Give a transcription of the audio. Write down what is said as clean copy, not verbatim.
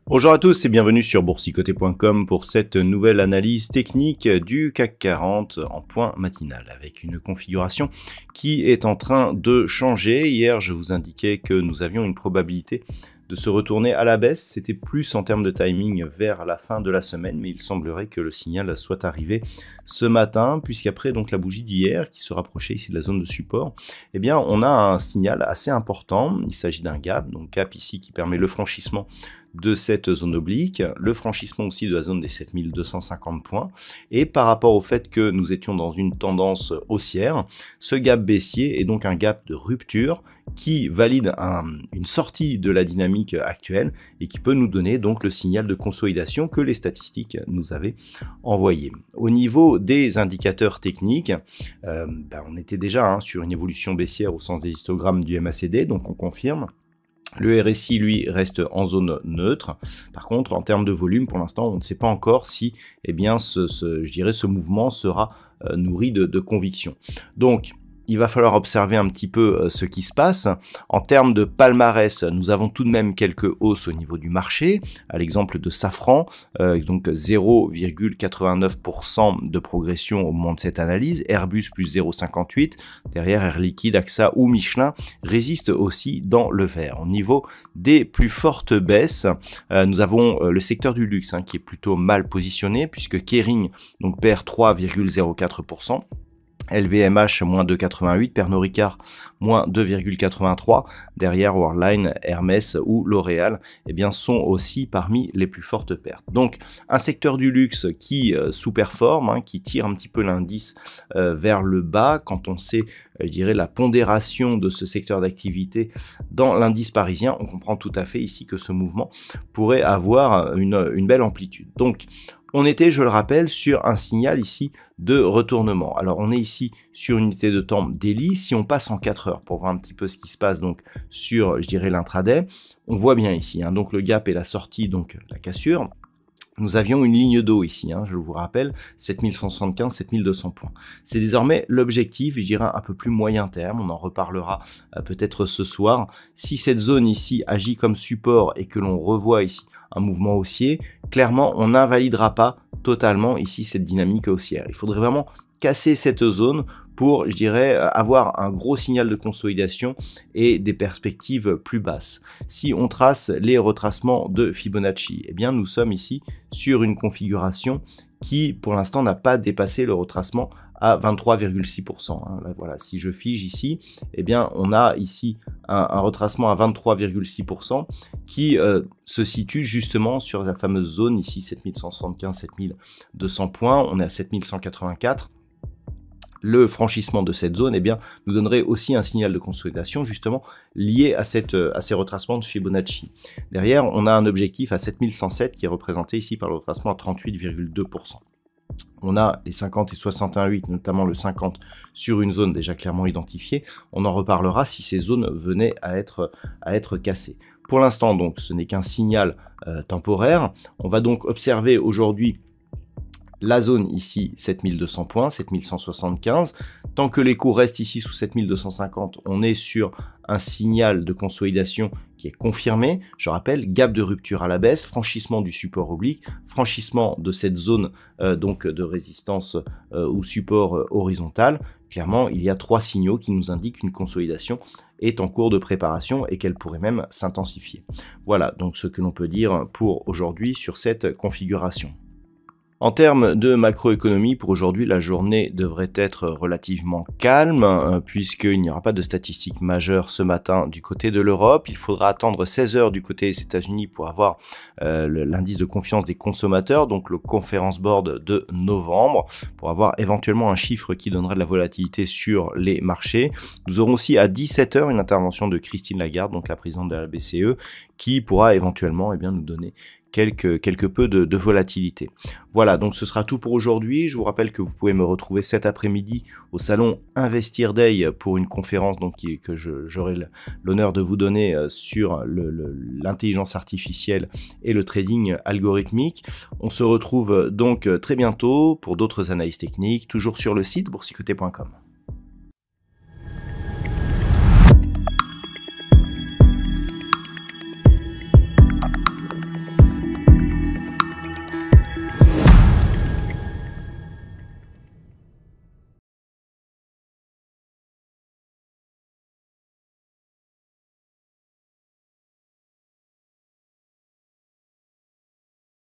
Bonjour à tous et bienvenue sur boursicoté.com pour cette nouvelle analyse technique du CAC 40 en point matinal avec une configuration qui est en train de changer. Hier, je vous indiquais que nous avions une probabilité de se retourner à la baisse. C'était plus en termes de timing vers la fin de la semaine, mais il semblerait que le signal soit arrivé ce matin, puisqu'après donc la bougie d'hier qui se rapprochait ici de la zone de support, eh bien on a un signal assez important. Il s'agit d'un gap, donc gap ici qui permet le franchissement de cette zone oblique, le franchissement aussi de la zone des 7250 points, et par rapport au fait que nous étions dans une tendance haussière, ce gap baissier est donc un gap de rupture qui valide une sortie de la dynamique actuelle et qui peut nous donner donc le signal de consolidation que les statistiques nous avaient envoyé. Au niveau des indicateurs techniques, on était déjà sur une évolution baissière au sens des histogrammes du MACD, donc on confirme. Le RSI, lui, reste en zone neutre. Par contre, en termes de volume, pour l'instant, on ne sait pas encore si ce mouvement sera nourri de conviction. Donc, il va falloir observer un petit peu ce qui se passe. En termes de palmarès, nous avons tout de même quelques hausses au niveau du marché, à l'exemple de Safran, donc 0,89% de progression au moment de cette analyse, Airbus plus 0,58%, derrière Air Liquide, AXA ou Michelin résistent aussi dans le vert. Au niveau des plus fortes baisses, nous avons le secteur du luxe qui est plutôt mal positionné, puisque Kering donc, perd 3,04%. LVMH, moins 2,88, Pernod Ricard, moins 2,83, derrière Worldline, Hermès ou L'Oréal, sont aussi parmi les plus fortes pertes. Donc, un secteur du luxe qui sous-performe, qui tire un petit peu l'indice vers le bas, quand on sait, la pondération de ce secteur d'activité dans l'indice parisien, on comprend tout à fait ici que ce mouvement pourrait avoir une belle amplitude. Donc, on était, je le rappelle, sur un signal ici de retournement. Alors, on est ici sur une unité de temps daily. Si on passe en 4 heures pour voir un petit peu ce qui se passe donc sur, l'intraday, on voit bien ici, donc le gap et la sortie, donc la cassure. Nous avions une ligne d'eau ici, je vous rappelle, 7175, 7200 points. C'est désormais l'objectif, un peu plus moyen terme, on en reparlera peut-être ce soir. Si cette zone ici agit comme support et que l'on revoit ici un mouvement haussier, clairement on n'invalidera pas totalement ici cette dynamique haussière. Il faudrait vraiment casser cette zone pour, avoir un gros signal de consolidation et des perspectives plus basses. Si on trace les retracements de Fibonacci, nous sommes ici sur une configuration qui, pour l'instant, n'a pas dépassé le retracement à 23,6%. Là, voilà, si je fige ici, on a ici un retracement à 23,6% qui se situe justement sur la fameuse zone ici, 7175, 7200 points. On est à 7184. Le franchissement de cette zone nous donnerait aussi un signal de consolidation justement lié à ces retracements de Fibonacci. Derrière, on a un objectif à 7107 qui est représenté ici par le retracement à 38,2%. On a les 50 et 61,8, notamment le 50 sur une zone déjà clairement identifiée. On en reparlera si ces zones venaient à être cassées. Pour l'instant, donc, ce n'est qu'un signal temporaire. On va donc observer aujourd'hui la zone ici, 7200 points, 7175. Tant que les cours restent ici sous 7250, on est sur un signal de consolidation qui est confirmé. Je rappelle, gap de rupture à la baisse, franchissement du support oblique, franchissement de cette zone donc de résistance ou support horizontal. Clairement, il y a 3 signaux qui nous indiquent qu'une consolidation est en cours de préparation et qu'elle pourrait même s'intensifier. Voilà donc ce que l'on peut dire pour aujourd'hui sur cette configuration. En termes de macroéconomie, pour aujourd'hui, la journée devrait être relativement calme, puisqu'il n'y aura pas de statistiques majeures ce matin du côté de l'Europe. Il faudra attendre 16 heures du côté des États-Unis pour avoir l'indice de confiance des consommateurs, donc le Conference Board de novembre, pour avoir éventuellement un chiffre qui donnerait de la volatilité sur les marchés. Nous aurons aussi à 17 heures une intervention de Christine Lagarde, donc la présidente de la BCE, qui pourra éventuellement nous donner quelque peu de volatilité. Voilà, donc ce sera tout pour aujourd'hui. Je vous rappelle que vous pouvez me retrouver cet après-midi au salon Investir Day pour une conférence donc, que j'aurai l'honneur de vous donner sur l'intelligence artificielle et le trading algorithmique. On se retrouve donc très bientôt pour d'autres analyses techniques, toujours sur le site boursicoté.com.